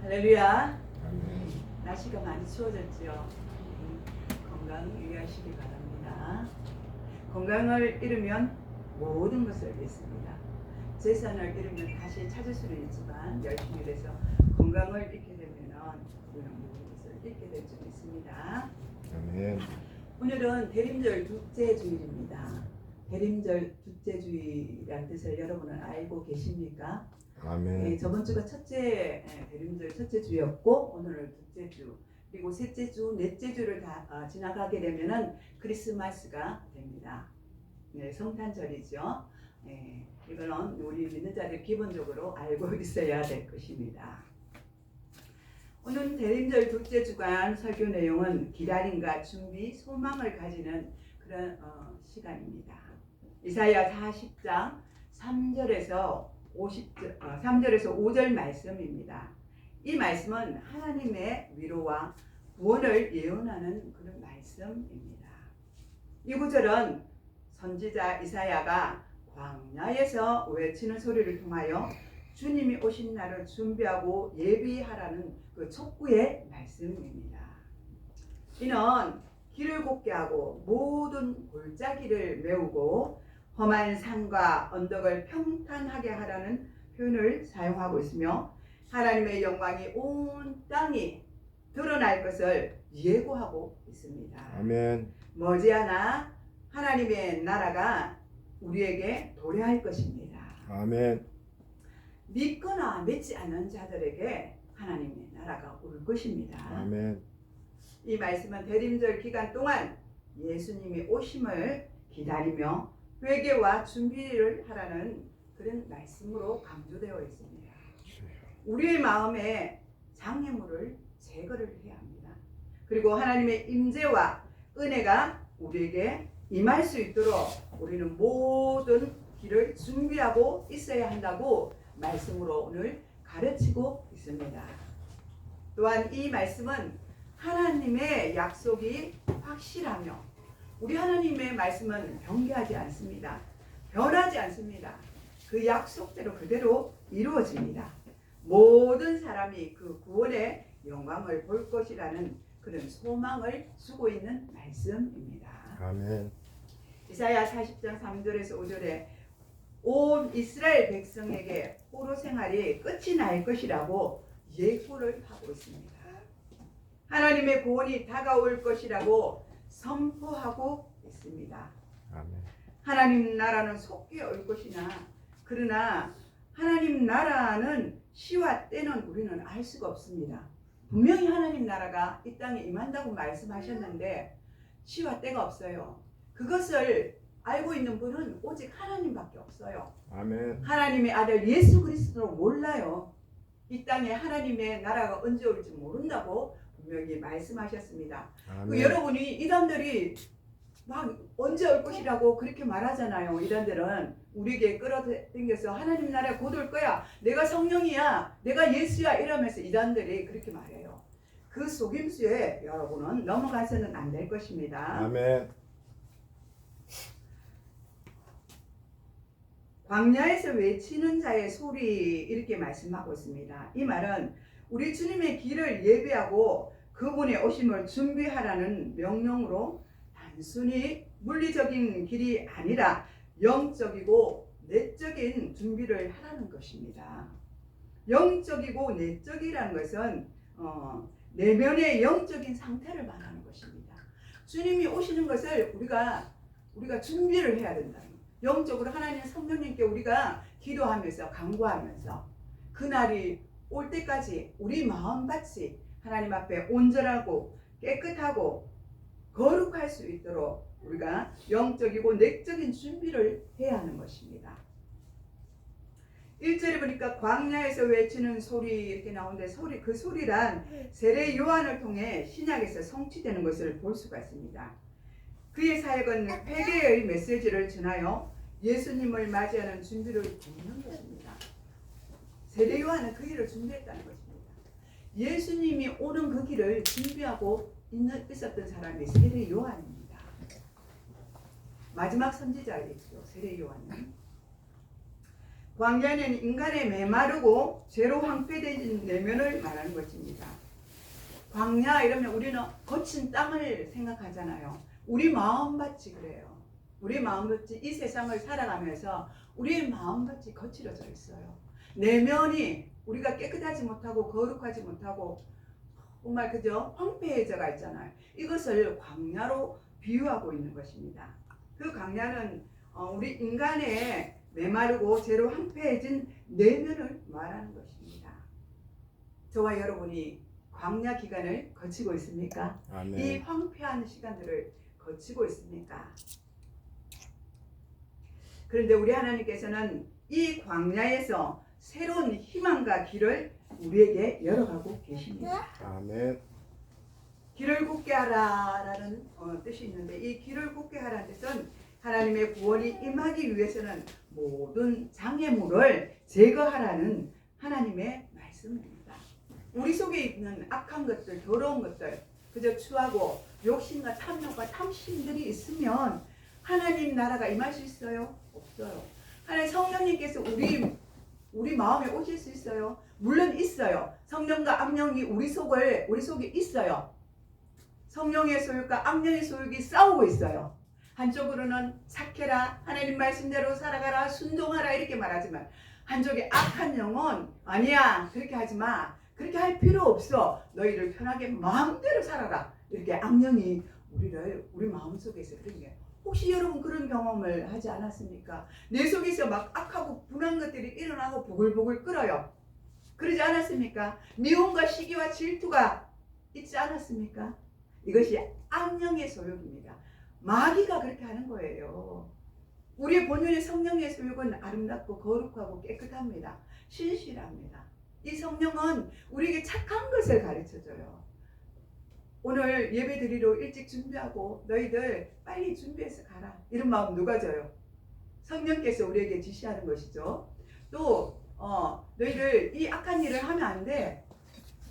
할렐루야. 날씨가 많이 추워졌죠. 건강 유의하시기 바랍니다. 건강을 잃으면 모든 것을 잃습니다. 재산을 잃으면 다시 찾을 수는 있지만 열심히 일해서 건강을 잃게 되면 우리는 모든 것을 잃게 될 줄 믿습니다. 아멘. 오늘은 대림절 둘째 주일입니다. 대림절 둘째 주일이라는 뜻을 여러분은 알고 계십니까? 아멘. 네, 저번 주가 대림절 첫째 주였고 오늘은 둘째 주, 그리고 셋째 주, 넷째 주를 다 지나가게 되면은 크리스마스가 됩니다. 네, 성탄절이죠. 네, 이거는 우리 믿는 자들 기본적으로 알고 있어야 될 것입니다. 오늘 대림절 둘째 주간 설교 내용은 기다림과 준비, 소망을 가지는 그런 시간입니다. 이사야 40장 3절에서 5절 말씀입니다. 이 말씀은 하나님의 위로와 구원을 예언하는 그런 말씀입니다. 이 구절은 선지자 이사야가 광야에서 외치는 소리를 통하여 주님이 오신 날을 준비하고 예비하라는 그 촉구의 말씀입니다. 이는 길을 곱게 하고 모든 골짜기를 메우고 험한 산과 언덕을 평탄하게 하라는 표현을 사용하고 있으며 하나님의 영광이 온 땅이 드러날 것을 예고하고 있습니다. 아멘. 머지않아 하나님의 나라가 우리에게 도래할 것입니다. 아멘. 믿거나 믿지 않는 자들에게 하나님의 나라가 올 것입니다. 아멘. 이 말씀은 대림절 기간 동안 예수님이 오심을 기다리며 회개와 준비를 하라는 그런 말씀으로 강조되어 있습니다. 우리의 마음에 장애물을 제거를 해야 합니다. 그리고 하나님의 임재와 은혜가 우리에게 임할 수 있도록 우리는 모든 길을 준비하고 있어야 한다고 말씀으로 오늘 가르치고 있습니다. 또한 이 말씀은 하나님의 약속이 확실하며 우리 하나님의 말씀은 변개하지 않습니다. 변하지 않습니다. 그 약속대로 그대로 이루어집니다. 모든 사람이 그 구원의 영광을 볼 것이라는 그런 소망을 주고 있는 말씀입니다. 아멘. 이사야 40장 3절에서 5절에 온 이스라엘 백성에게 포로 생활이 끝이 날 것이라고 예고를 하고 있습니다. 하나님의 구원이 다가올 것이라고 선포하고 있습니다. 아멘. 하나님 나라는 속히 올 것이나 그러나 하나님 나라는 시와 때는 우리는 알 수가 없습니다. 분명히 하나님 나라가 이 땅에 임한다고 말씀하셨는데 시와 때가 없어요. 그것을 알고 있는 분은 오직 하나님밖에 없어요. 아멘. 하나님의 아들 예수 그리스도를 몰라요. 이 땅에 하나님의 나라가 언제 올지 모른다고 분명히 말씀하셨습니다. 아멘. 여러분이 이단들이 막 언제 올 것이라고 그렇게 말하잖아요. 이단들은 우리에게 끌어당겨서 하나님 나라에 곧 올 거야. 내가 성령이야. 내가 예수야. 이러면서 이단들이 그렇게 말해요. 그 속임수에 여러분은 넘어가서는 안 될 것입니다. 아멘. 광야에서 외치는 자의 소리 이렇게 말씀하고 있습니다. 이 말은 우리 주님의 길을 예비하고 그분의 오심을 준비하라는 명령으로 단순히 물리적인 길이 아니라 영적이고 내적인 준비를 하라는 것입니다. 영적이고 내적이라는 것은 내면의 영적인 상태를 말하는 것입니다. 주님이 오시는 것을 우리가 준비를 해야 된다. 영적으로 하나님 성령님께 우리가 기도하면서 간구하면서 그날이 올 때까지 우리 마음같이 하나님 앞에 온전하고 깨끗하고 거룩할 수 있도록 우리가 영적이고 내적인 준비를 해야 하는 것입니다. 1절에 보니까 광야에서 외치는 소리 이렇게 나오는데 그 소리란 세례 요한을 통해 신약에서 성취되는 것을 볼 수가 있습니다. 그의 사역은 회개의 메시지를 전하여 예수님을 맞이하는 준비를 돕는 것입니다. 세례 요한은 그 길을 준비했다는 것입니다. 예수님이 오는 그 길을 준비하고 있었던 사람이 세례 요한입니다. 마지막 선지자이죠. 세례 요한은 광야는 인간의 메마르고 죄로 황폐된 내면을 말하는 것입니다. 광야 이러면 우리는 거친 땅을 생각하잖아요. 우리 마음밭이 그래요. 우리 마음밭이 이 세상을 살아가면서 우리의 마음밭이 거칠어져 있어요. 내면이 우리가 깨끗하지 못하고 거룩하지 못하고 정말 그저 황폐해져가 있잖아요. 이것을 광야로 비유하고 있는 것입니다. 그 광야는 우리 인간의 메마르고 죄로 황폐해진 내면을 말하는 것입니다. 저와 여러분이 광야 기간을 거치고 있습니까? 이 아멘. 황폐한 시간들을 거치고 있습니까? 그런데 우리 하나님께서는 이 광야에서 새로운 희망과 길을 우리에게 열어가고 계십니다. 아멘. 길을 굳게 하라라는 뜻이 있는데 이 길을 굳게 하라는 뜻은 하나님의 구원이 임하기 위해서는 모든 장애물을 제거하라는 하나님의 말씀입니다. 우리 속에 있는 악한 것들, 더러운 것들, 그저 추하고 욕심과 탐욕과 탐심들이 있으면 하나님 나라가 임할 수 있어요? 없어요. 하나님 성령님께서 우리 마음에 오실 수 있어요? 물론 있어요. 성령과 악령이 우리 속에 있어요. 성령의 소유과 악령의 소유가 싸우고 있어요. 한쪽으로는 착해라, 하나님 말씀대로 살아가라, 순종하라 이렇게 말하지만 한쪽에 악한 영은 아니야, 그렇게 하지 마, 그렇게 할 필요 없어, 너희를 편하게 마음대로 살아라, 이렇게 악령이 우리 마음속에서 그런 게, 혹시 여러분 그런 경험을 하지 않았습니까? 내 속에서 막 악하고 분한 것들이 일어나고 보글보글 끓어요. 그러지 않았습니까? 미움과 시기와 질투가 있지 않았습니까? 이것이 악령의 소욕입니다. 마귀가 그렇게 하는 거예요. 우리의 본연의 성령의 소욕은 아름답고 거룩하고 깨끗합니다. 신실합니다. 이 성령은 우리에게 착한 것을 가르쳐줘요. 오늘 예배 드리러 일찍 준비하고 너희들 빨리 준비해서 가라, 이런 마음 누가 줘요? 성령께서 우리에게 지시하는 것이죠. 또 너희들 이 악한 일을 하면 안 돼.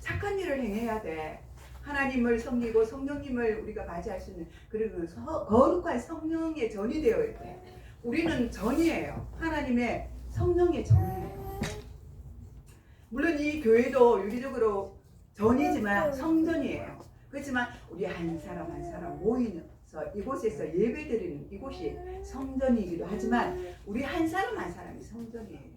착한 일을 행해야 돼. 하나님을 섬기고 성령님을 우리가 맞이할 수 있는, 그리고 거룩한 성령의 전이 되어 있대. 우리는 전이에요. 하나님의 성령의 전이에요. 물론 이 교회도 유기적으로 전이지만 성전이에요. 그렇지만 우리 한 사람 한 사람 모이면서 이곳에서 예배드리는 이곳이 성전이기도 하지만 우리 한 사람 한 사람이 성전이에요.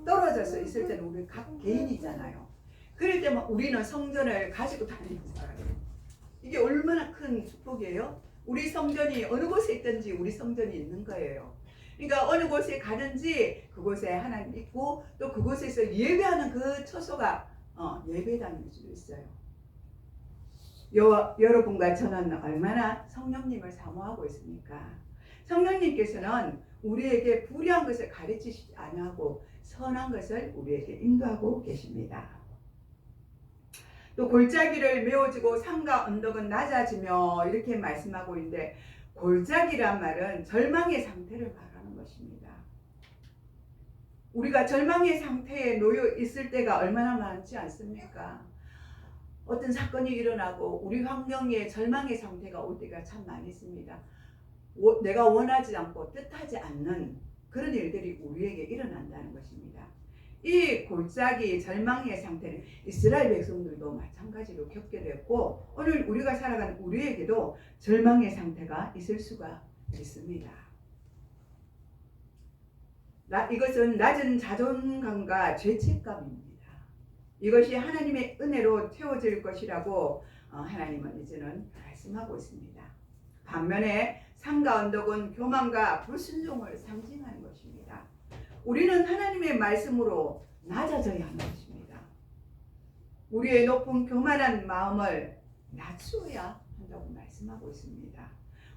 떨어져서 있을 때는 우리 각 개인이잖아요. 그럴 때만 우리는 성전을 가지고 다니는 사람이에요. 이게 얼마나 큰 축복이에요. 우리 성전이 어느 곳에 있든지 우리 성전이 있는 거예요. 그러니까 어느 곳에 가든지 그곳에 하나님 있고 또 그곳에서 예배하는 그 처소가 예배당일 수도 있어요. 여러분과 저는 얼마나 성령님을 사모하고 있습니까? 성령님께서는 우리에게 불의한 것을 가르치시지 않고 선한 것을 우리에게 인도하고 계십니다. 또 골짜기를 메워지고 산과 언덕은 낮아지며 이렇게 말씀하고 있는데, 골짜기란 말은 절망의 상태를 말하는 것입니다. 우리가 절망의 상태에 놓여 있을 때가 얼마나 많지 않습니까? 어떤 사건이 일어나고 우리 환경에 절망의 상태가 올 때가 참 많이 있습니다. 내가 원하지 않고 뜻하지 않는 그런 일들이 우리에게 일어난다는 것입니다. 이 골짜기 절망의 상태는 이스라엘 백성들도 마찬가지로 겪게 됐고 오늘 우리가 살아가는 우리에게도 절망의 상태가 있을 수가 있습니다. 이것은 낮은 자존감과 죄책감입니다. 이것이 하나님의 은혜로 태워질 것이라고 하나님은 이제는 말씀하고 있습니다. 반면에 산과 언덕은 교만과 불순종을 상징하는 것입니다. 우리는 하나님의 말씀으로 낮아져야 하는 것입니다. 우리의 높은 교만한 마음을 낮추어야 한다고 말씀하고 있습니다.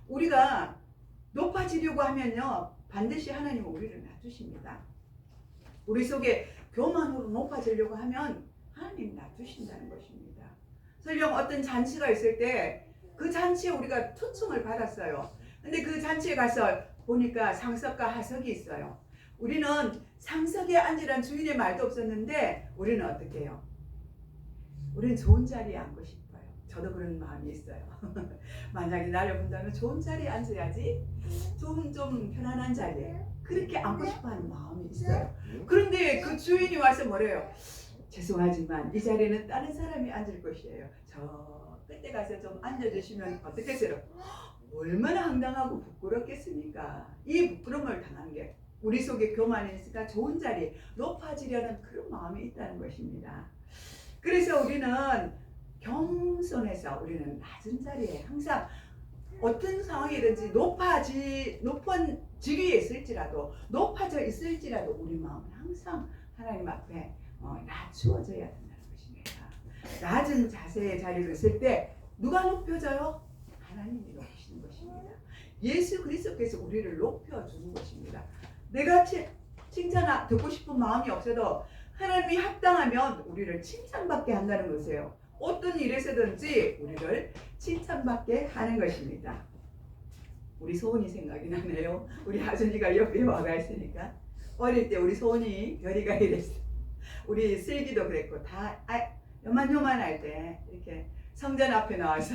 우리가 높아지려고 하면요, 반드시 하나님은 우리를 낮추십니다. 우리 속에 교만으로 높아지려고 하면 하나님 낮추신다는 것입니다. 설령 어떤 잔치가 있을 때 그 잔치에 우리가 초청을 받았어요. 근데 그 잔치에 가서 보니까 상석과 하석이 있어요. 우리는 상석에 앉으란 주인의 말도 없었는데 우리는 어떻게 해요? 우리는 좋은 자리에 앉고 싶어요. 저도 그런 마음이 있어요. 만약에 나를 본다면 좋은 자리에 앉아야지, 좀 편안한 자리에. 그렇게 안고 싶어하는 마음이 있어요. 그런데 그 주인이 와서 뭐래요? 죄송하지만 이 자리는 다른 사람이 앉을 것이에요. 저 끝에 가서 좀 앉아주시면 어떻겠어요? 얼마나 황당하고 부끄럽겠습니까? 이 부끄러움을 당하는 게 우리 속에 교만이 있으니까 좋은 자리, 높아지려는 그런 마음이 있다는 것입니다. 그래서 우리는 겸손해서 우리는 낮은 자리에 항상 어떤 상황이든지 높은 지위에 있을지라도 높아져 있을지라도 우리 마음은 항상 하나님 앞에 낮추어져야 된다는 것입니다. 낮은 자세의 자리로 있을 때 누가 높여져요? 하나님이 높이시는 것입니다. 예수 그리스도께서 우리를 높여주는 것입니다. 내가 칭찬 듣고 싶은 마음이 없어도 하나님이 합당하면 우리를 칭찬받게 한다는 것이에요. 어떤 일에서든지 우리를 칭찬받게 하는 것입니다. 우리 소은이 생각이 나네요. 우리 아준이가 옆에 와가 있으니까 어릴 때 우리 소은이 별이가 이랬어. 우리 슬기도 그랬고 다 요만할 때 이렇게 성전 앞에 나와서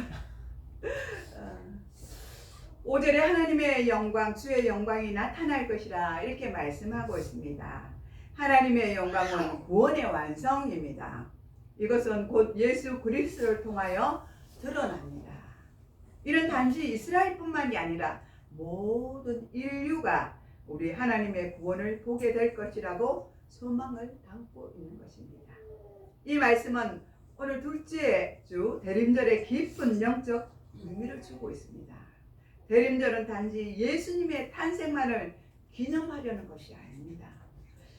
5절에 하나님의 영광, 주의 영광이 나타날 것이라 이렇게 말씀하고 있습니다. 하나님의 영광은 구원의 완성입니다. 이것은 곧 예수 그리스도를 통하여 드러납니다. 이는 단지 이스라엘뿐만이 아니라 모든 인류가 우리 하나님의 구원을 보게 될 것이라고 소망을 담고 있는 것입니다. 이 말씀은 오늘 둘째 주 대림절의 깊은 영적 의미를 주고 있습니다. 대림절은 단지 예수님의 탄생만을 기념하려는 것이 아닙니다.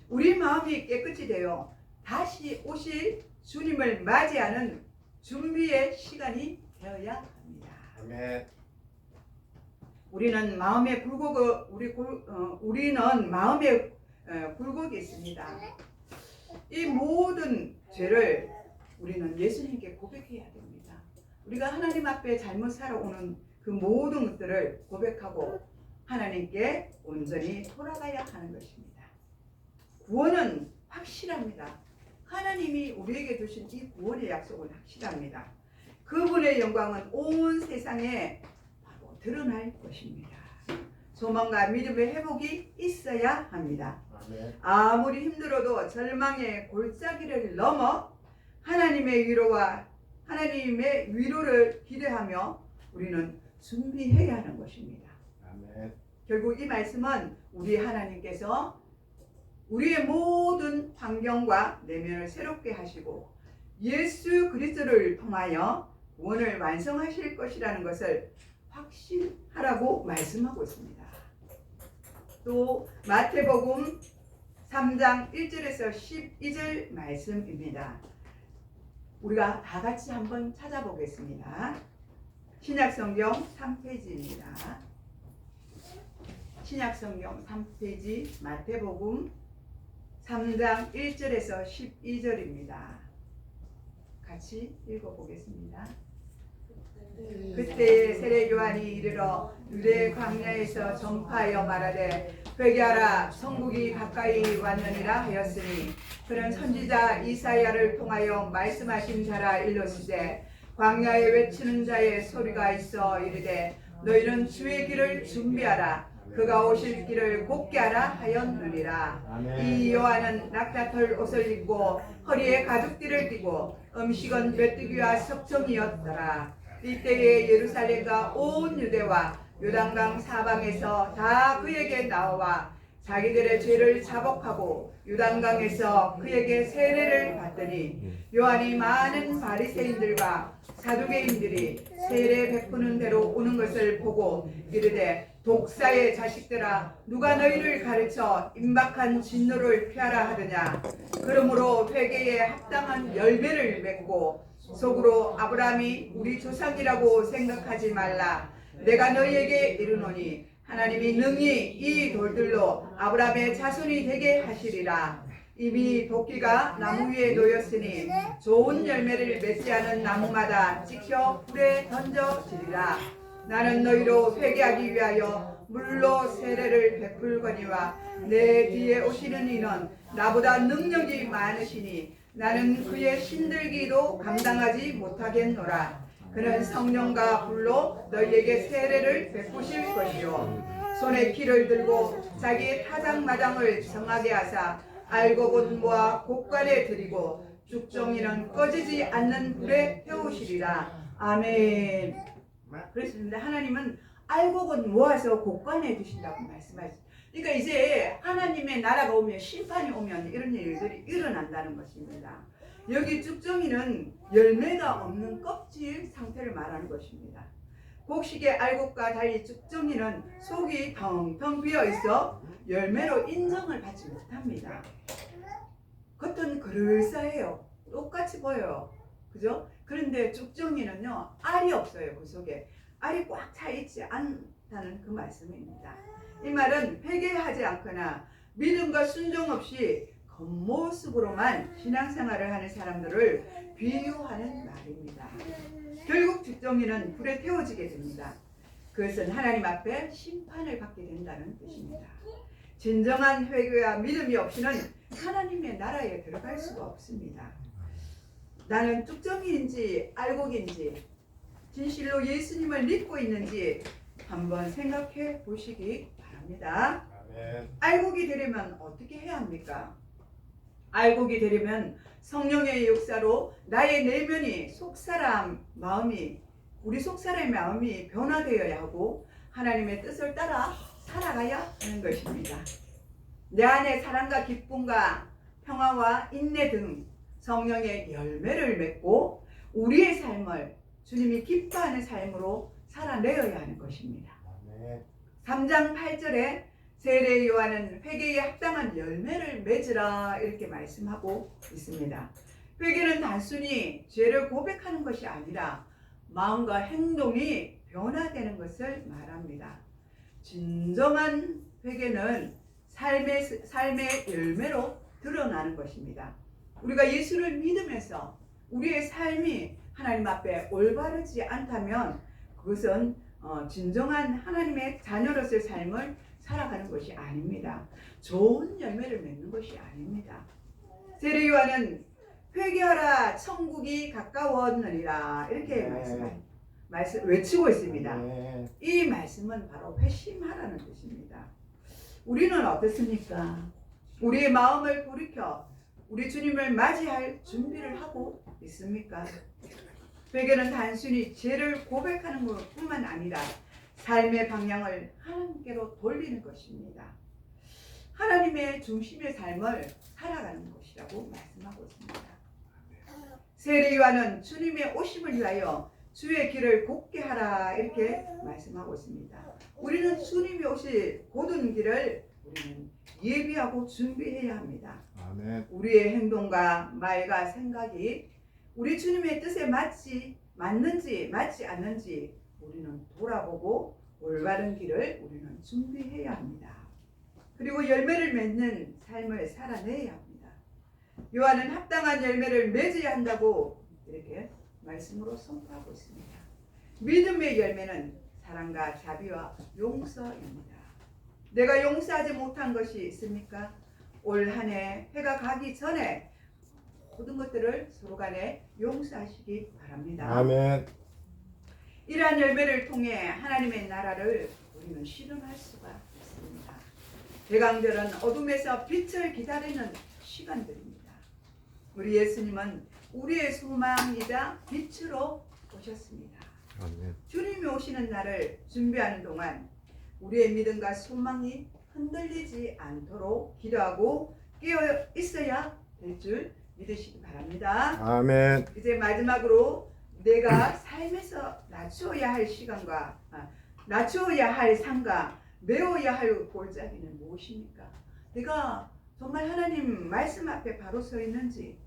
우리 마음이 깨끗이 되어 다시 오실 주님을 맞이하는 준비의 시간이 되어야 합니다. 아멘. 우리는 마음에 굴곡이 있습니다. 이 모든 죄를 우리는 예수님께 고백해야 됩니다. 우리가 하나님 앞에 잘못 살아오는 그 모든 것들을 고백하고 하나님께 온전히 돌아가야 하는 것입니다. 구원은 확실합니다. 하나님이 우리에게 주신 이 구원의 약속은 확실합니다. 그분의 영광은 온 세상에 바로 드러날 것입니다. 소망과 믿음의 회복이 있어야 합니다. 아멘. 아무리 힘들어도 절망의 골짜기를 넘어 하나님의 위로를 기대하며 우리는 준비해야 하는 것입니다. 아멘. 결국 이 말씀은 우리 하나님께서 우리의 모든 환경과 내면을 새롭게 하시고 예수 그리스도를 통하여 구원을 완성하실 것이라는 것을 확신하라고 말씀하고 있습니다. 또 마태복음 3장 1절에서 12절 말씀입니다. 우리가 다 같이 한번 찾아보겠습니다. 신약성경 3페이지입니다. 신약성경 3페이지 마태복음 3장 1절에서 12절입니다. 같이 읽어보겠습니다. 그때 세례 요한이 이르러 유대 광야에서 전파하여 말하되 회개하라 천국이 가까이 왔느니라 하였으니 그는 선지자 이사야를 통하여 말씀하신 자라 일렀으되 광야에 외치는 자의 소리가 있어 이르되 너희는 주의 길을 준비하라 그가 오실 길을 곱게 하라 하였느니라. 이 요한은 낙타털 옷을 입고 허리에 가죽띠를 띠고 음식은 메뚜기와 석청이었더라. 이때에 예루살렘과 온 유대와 요단강 사방에서 다 그에게 나와 자기들의 죄를 자복하고 요단강에서 그에게 세례를 받더니 요한이 많은 바리새인들과 사두개인들이 세례 베푸는 대로 오는 것을 보고 이르되 독사의 자식들아 누가 너희를 가르쳐 임박한 진노를 피하라 하더냐. 그러므로 회개에 합당한 열매를 맺고 속으로 아브라함이 우리 조상이라고 생각하지 말라. 내가 너희에게 이르노니 하나님이 능히 이 돌들로 아브라함의 자손이 되게 하시리라. 이미 도끼가 나무 위에 놓였으니 좋은 열매를 맺지 않은 나무마다 찍혀 불에 던져지리라. 나는 너희로 회개하기 위하여 물로 세례를 베풀거니와 내 뒤에 오시는 이는 나보다 능력이 많으시니 나는 그의 신들기도 감당하지 못하겠노라. 그는 성령과 불로 너희에게 세례를 베푸실 것이요 손에 키를 들고 자기의 타작마당을 정하게 하사 알고 곧 모아 곳간에 들이고 죽정이는 꺼지지 않는 불에 태우시리라. 아멘. 그렇습니다. 하나님은 알고 곧 모아서 곳간에 두신다고 말씀하셨습니다. 그러니까 이제 하나님의 나라가 오면, 심판이 오면 이런 일들이 일어난다는 것입니다. 여기 쭉정이는 열매가 없는 껍질 상태를 말하는 것입니다. 곡식의 알곡과 달리 쭉정이는 속이 텅텅 비어 있어 열매로 인정을 받지 못합니다. 겉은 그럴싸해요. 똑같이 보여요. 그죠? 그런데 쭉정이는요, 알이 없어요. 그 속에 알이 꽉 차 있지 않다는 그 말씀입니다. 이 말은 회개하지 않거나 믿음과 순종 없이 겉모습으로만 신앙생활을 하는 사람들을 비유하는 말입니다. 결국 쭉정이는 불에 태워지게 됩니다. 그것은 하나님 앞에 심판을 받게 된다는 뜻입니다. 진정한 회개와 믿음이 없이는 하나님의 나라에 들어갈 수가 없습니다. 나는 쭉정이인지 알곡인지 진실로 예수님을 믿고 있는지 한번 생각해 보시기 바랍니다. 아멘. 알곡이 되려면 어떻게 해야 합니까? 알곡이 되려면 성령의 역사로 나의 내면이 우리 속사람의 마음이 변화되어야 하고 하나님의 뜻을 따라 살아가야 하는 것입니다. 내 안에 사랑과 기쁨과 평화와 인내 등 성령의 열매를 맺고 우리의 삶을 주님이 기뻐하는 삶으로 살아내어야 하는 것입니다. 아멘. 3장 8절에 세례 요한은 회개에 합당한 열매를 맺으라 이렇게 말씀하고 있습니다. 회개는 단순히 죄를 고백하는 것이 아니라 마음과 행동이 변화되는 것을 말합니다. 진정한 회개는 삶의 열매로 드러나는 것입니다. 우리가 예수를 믿으면서 우리의 삶이 하나님 앞에 올바르지 않다면 그것은 진정한 하나님의 자녀로서의 삶을 살아가는 것이 아닙니다. 좋은 열매를 맺는 것이 아닙니다. 세례 요한은 회개하라 천국이 가까웠느니라 이렇게 외치고 있습니다. 아멘. 이 말씀은 바로 회심하라는 뜻입니다. 우리는 어떻습니까? 우리의 마음을 돌이켜 우리 주님을 맞이할 준비를 하고 있습니까? 회개는 단순히 죄를 고백하는 것뿐만 아니라 삶의 방향을 하나님께로 돌리는 것입니다. 하나님의 중심의 삶을 살아가는 것이라고 말씀하고 있습니다. 세례 요한은 주님의 오심을 위하여 주의 길을 곱게 하라 이렇게 말씀하고 있습니다. 우리는 주님이 오실 고든 길을 우리는 예비하고 준비해야 합니다. 아멘. 우리의 행동과 말과 생각이 우리 주님의 뜻에 맞는지 맞지 않는지 우리는 돌아보고 올바른 길을 우리는 준비해야 합니다. 그리고 열매를 맺는 삶을 살아내야 합니다. 요한은 합당한 열매를 맺어야 한다고 이렇게 말씀으로 선포하고 있습니다. 믿음의 열매는 사랑과 자비와 용서입니다. 내가 용서하지 못한 것이 있습니까? 올 한 해 해가 가기 전에 모든 것들을 서로 간에 용서하시기 바랍니다. 아멘. 이러한 열매를 통해 하나님의 나라를 우리는 실현할 수가 있습니다. 대강절은 어둠에서 빛을 기다리는 시간들입니다. 우리 예수님은 우리의 소망이자 빛으로 오셨습니다. 아멘. 주님이 오시는 날을 준비하는 동안 우리의 믿음과 소망이 흔들리지 않도록 기도하고 깨어 있어야 될 줄 믿으시기 바랍니다. 아멘. 이제 마지막으로 내가 삶에서 낮추어야 할 시간과 낮추어야 할 삶과 메워야 할 골짜기는 무엇입니까? 내가 정말 하나님 말씀 앞에 바로 서 있는지,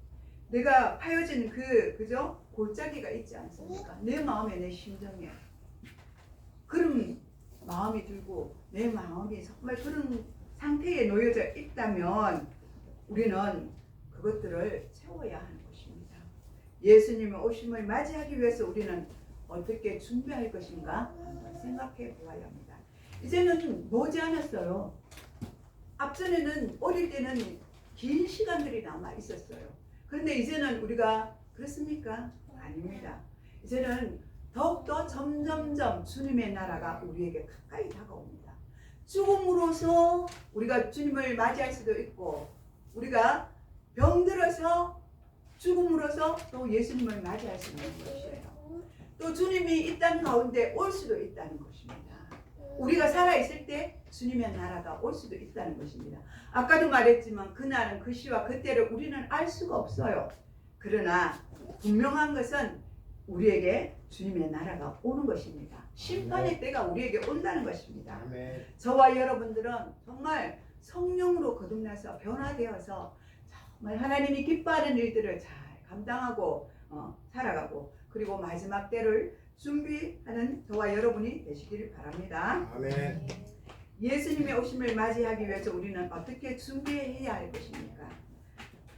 내가 파여진 그죠? 골짜기가 있지 않습니까? 내 마음에, 내 심정에 그런 마음이 들고 내 마음이 정말 그런 상태에 놓여져 있다면 우리는 그것들을 채워야 하는 것입니다. 예수님의 오심을 맞이하기 위해서 우리는 어떻게 준비할 것인가 한번 생각해 보아야 합니다. 이제는 머지않았어요. 앞전에는 어릴 때는 긴 시간들이 남아 있었어요. 그런데 이제는 우리가 그렇습니까? 아닙니다. 이제는 더욱더 점점점 주님의 나라가 우리에게 가까이 다가옵니다. 죽음으로써 우리가 주님을 맞이할 수도 있고, 우리가 병들어서 죽음으로써 또 예수님을 맞이할 수 있는 것이에요. 또 주님이 이 땅 가운데 올 수도 있다는 것입니다. 우리가 살아있을 때 주님의 나라가 올 수도 있다는 것입니다. 아까도 말했지만 그날은 그 시와 그때를 우리는 알 수가 없어요. 그러나 분명한 것은 우리에게 주님의 나라가 오는 것입니다. 심판의 때가 우리에게 온다는 것입니다. 아멘. 저와 여러분들은 정말 성령으로 거듭나서 변화되어서 정말 하나님이 기뻐하는 일들을 잘 감당하고 살아가고, 그리고 마지막 때를 준비하는 저와 여러분이 되시기를 바랍니다. 아멘. 예수님의 오심을 맞이하기 위해서 우리는 어떻게 준비해야 할 것입니까?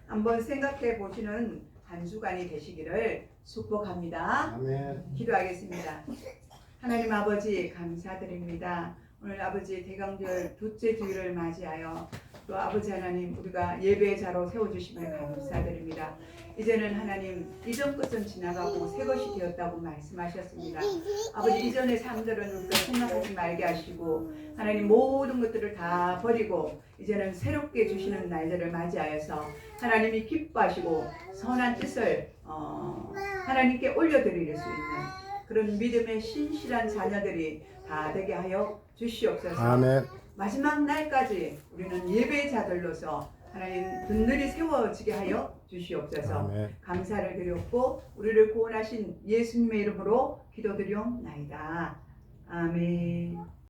한번 생각해 보시는 한 주간이 되시기를 축복합니다. 아멘. 기도하겠습니다. 하나님 아버지 감사드립니다. 오늘 아버지 대강절 둘째 주일을 맞이하여 또 아버지 하나님 우리가 예배의 자로 세워주심을 감사드립니다. 이제는 하나님 이전 것은 지나가고 새 것이 되었다고 말씀하셨습니다. 아버지 이전의 삶들은 우리가 생각하지 말게 하시고 하나님 모든 것들을 다 버리고 이제는 새롭게 주시는 날들을 맞이하여서 하나님이 기뻐하시고 선한 뜻을 하나님께 올려드릴 수 있는 그런 믿음의 신실한 자녀들이 다 되게 하여 주시옵소서. 아멘. 마지막 날까지 우리는 예배자들로서 하나님 든든히 세워지게 하여 주시옵소서. 아멘. 감사를 드렸고 우리를 구원하신 예수님의 이름으로 기도드리옵나이다. 아멘.